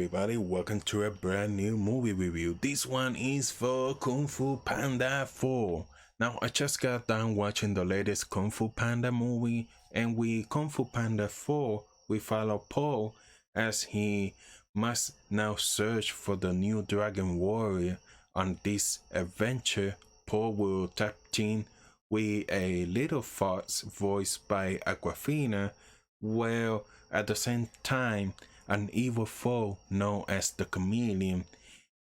everybody, welcome to a brand new movie review. This one is for Kung Fu Panda 4. Now, I just got done watching the latest Kung Fu Panda movie, and with Kung Fu Panda 4, we follow Paul as he must now search for the new Dragon Warrior. On this adventure, Paul will tap in with a little fox voiced by Aquafina, while at the same time, an evil foe known as the Chameleon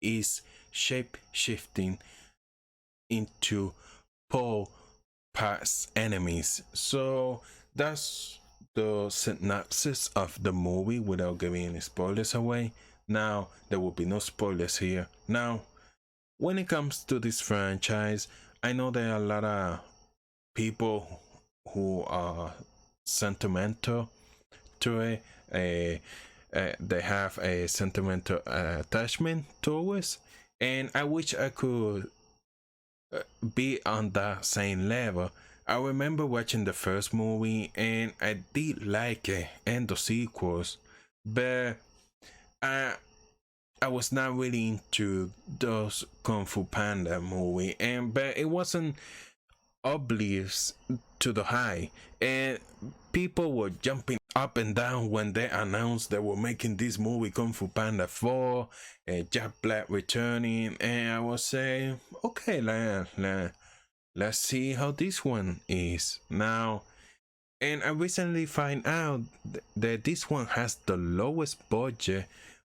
is shape-shifting into Paul's past enemies. So that's the synopsis of the movie without giving any spoilers away. Now, there will be no spoilers here. Now, when it comes to this franchise, I know there are a lot of people who are sentimental to it. They have a sentimental attachment towards, and I wish I could be on that same level. I remember watching the first movie and I did like it and the sequels, but I was not really into those Kung Fu Panda movie, but it wasn't oblivious to the high, and people were jumping up and down when they announced they were making this movie Kung Fu Panda 4, Jack Black returning, and I was saying, okay, let's see how this one is now. And I recently find out that this one has the lowest budget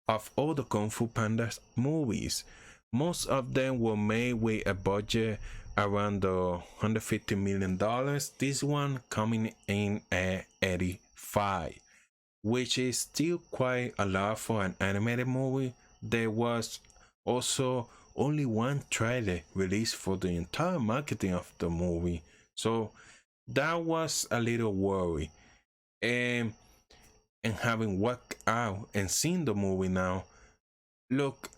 of all the Kung Fu Panda movies. Most of them were made with a budget around the $150 million. This one coming in at 85, which is still quite a lot for an animated movie. There was also only one trailer released for the entire marketing of the movie, so that was a little worry. And having worked out and seen the movie now, look,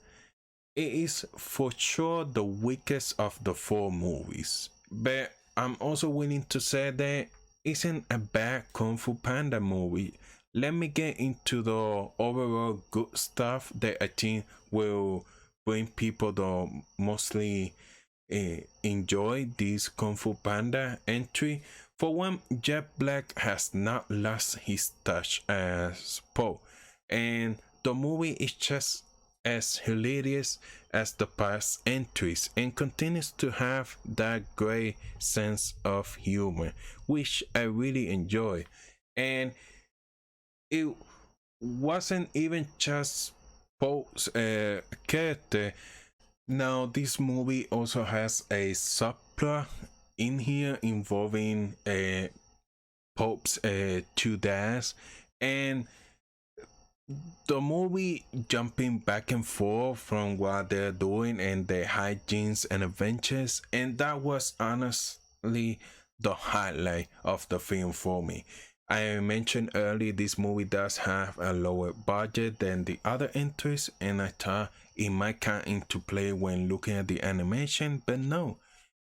it is for sure the weakest of the four movies, but I'm also willing to say that isn't a bad Kung Fu Panda movie. Let me get into the overall good stuff that I think will bring people to mostly enjoy this Kung Fu Panda entry. For one, Jack Black has not lost his touch as Poe, and the movie is just as hilarious as the past entries and continues to have that great sense of humor, which I really enjoy. And it wasn't even just Poe's character. Now, this movie also has a subplot in here involving Pope's two dads, and the movie jumping back and forth from what they're doing and their hijinks and adventures, and that was honestly the highlight of the film for me. I mentioned earlier this movie does have a lower budget than the other entries, and I thought it might come into play when looking at the animation, but no,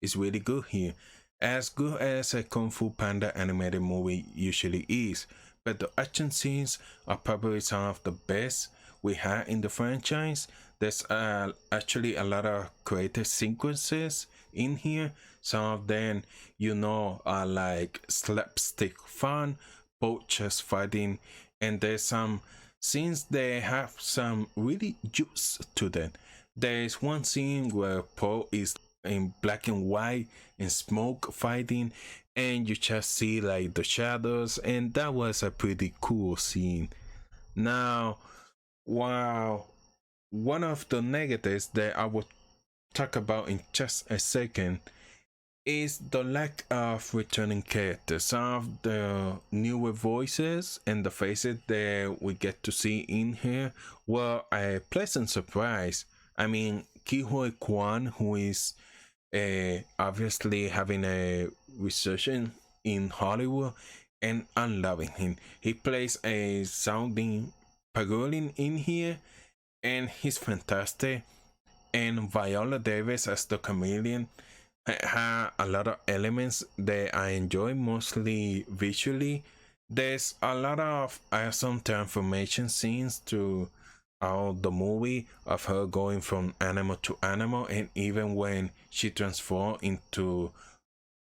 it's really good here. As good as a Kung Fu Panda animated movie usually is, but the action scenes are probably some of the best we had in the franchise. There's actually a lot of creative sequences in here. Some of them, are like slapstick fun, both just fighting, and there's some scenes that have some really juice to them. There's one scene where Paul is in black and white in smoke fighting, and you just see like the shadows, and that was a pretty cool scene. Now, wow, one of the negatives that I will talk about in just a second is the lack of returning characters. Some of the newer voices and the faces that we get to see in here were a pleasant surprise. I mean, Ki-Hoi Kwan, who is obviously having a resurgence in Hollywood, and I'm loving him. He plays a sounding Pagolin in here, and he's fantastic. And Viola Davis as the Chameleon had a lot of elements that I enjoy, mostly visually. There's a lot of awesome transformation scenes to out the movie of her going from animal to animal, and even when she transformed into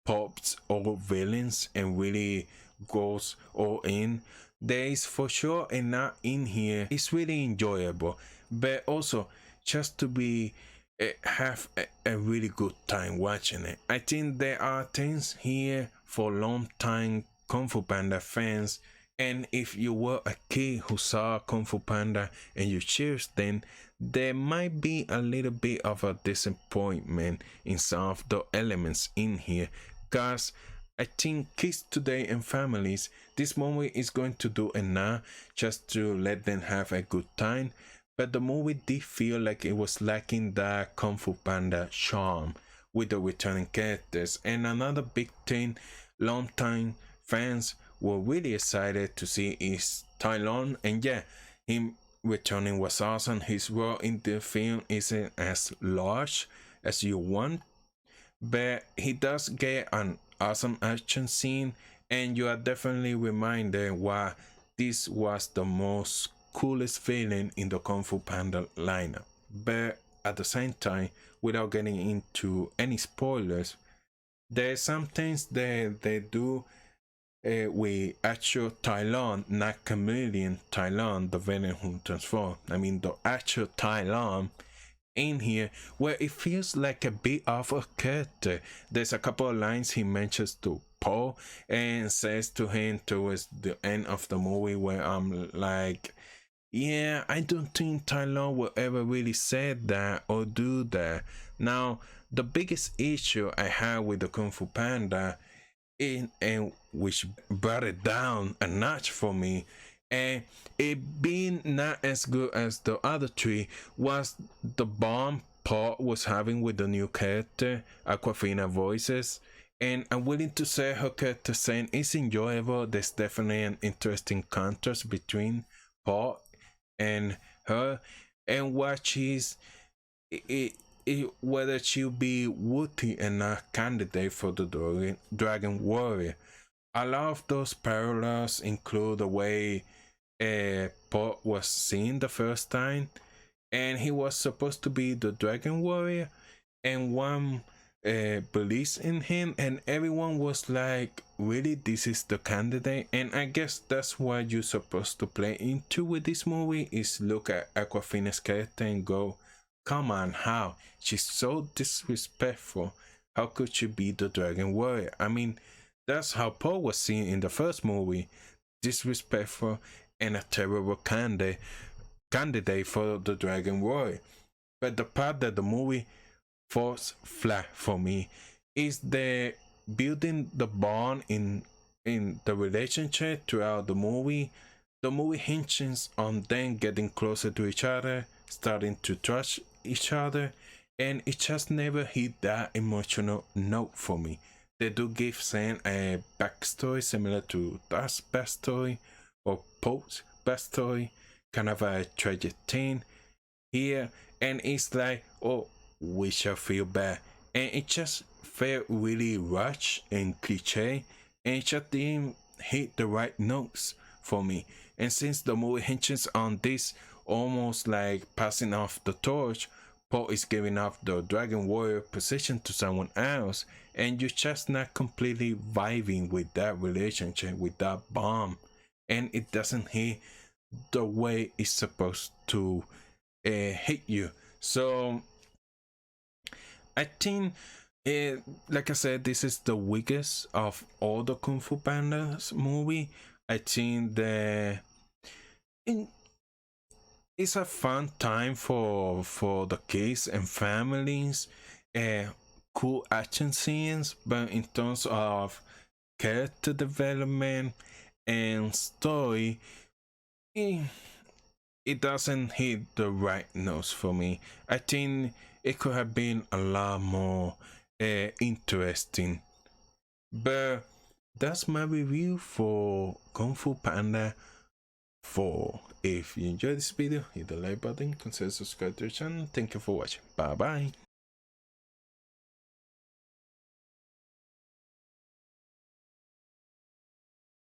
pops or villains and really goes all in, there is for sure enough in here. It's really enjoyable, but also just to be have a really good time watching it. I think there are things here for long time Kung Fu Panda fans, and if you were a kid who saw Kung Fu Panda and you cheers, then there might be a little bit of a disappointment in some of the elements in here, because I think kids today and families, this movie is going to do enough just to let them have a good time. But the movie did feel like it was lacking that Kung Fu Panda charm with the returning characters. And another big thing, long-time fans were really excited to see is Tai Lung. And yeah, him returning was awesome. His role in the film isn't as large as you want, but he does get an awesome action scene, and you are definitely reminded why this was the most coolest villain in the Kung Fu Panda lineup. But at the same time, without getting into any spoilers, there's some things that they do with actual Tai Lung, not Chameleon Tai Lung, the villain who transformed. I mean the actual Tai Lung in here, where it feels like a bit of a character. There's a couple of lines he mentions to Paul and says to him towards the end of the movie, where I'm like, yeah, I don't think Tai Lung will ever really say that or do that. Now, the biggest issue I have with the Kung Fu Panda, and which brought it down a notch for me, and it being not as good as the other three, was the bond Paul was having with the new character Aquafina voices. And I'm willing to say her character saying is enjoyable. There's definitely an interesting contrast between Paul and her, and what she's whether she'll be worthy and a candidate for the Dragon Warrior. A lot of those parallels include the way Paul was seen the first time, and he was supposed to be the Dragon Warrior, and one believes in him, and everyone was like, really, this is the candidate? And I guess that's what you're supposed to play into with this movie, is look at Aquafina's character and go, come on, how? She's so disrespectful. How could she be the Dragon Warrior? I mean, that's how Paul was seen in the first movie, disrespectful and a terrible candidate for the Dragon Warrior. But the part that the movie falls flat for me is the building the bond in the relationship throughout the movie. The movie hinges on them getting closer to each other, starting to trust each other, and it just never hit that emotional note for me. They do give Sam a backstory similar to Darth's backstory or Poe's backstory, kind of a tragic thing here, and it's like, oh, we shall feel bad, and it just felt really rushed and cliche, and it just didn't hit the right notes for me. And since the movie hinges on this almost like passing off the torch, Paul is giving up the Dragon Warrior position to someone else, and you're just not completely vibing with that relationship, with that bond, and it doesn't hit the way it's supposed to hit you. So I think, like I said, this is the weakest of all the Kung Fu Pandas movie. I think that it's a fun time for the kids and families. Cool action scenes, but in terms of character development and story, it doesn't hit the right notes for me. I think it could have been a lot more interesting. But that's my review for Kung Fu Panda 4. If you enjoyed this video, hit the like button, consider subscribing to the channel. Thank you for watching. Bye bye.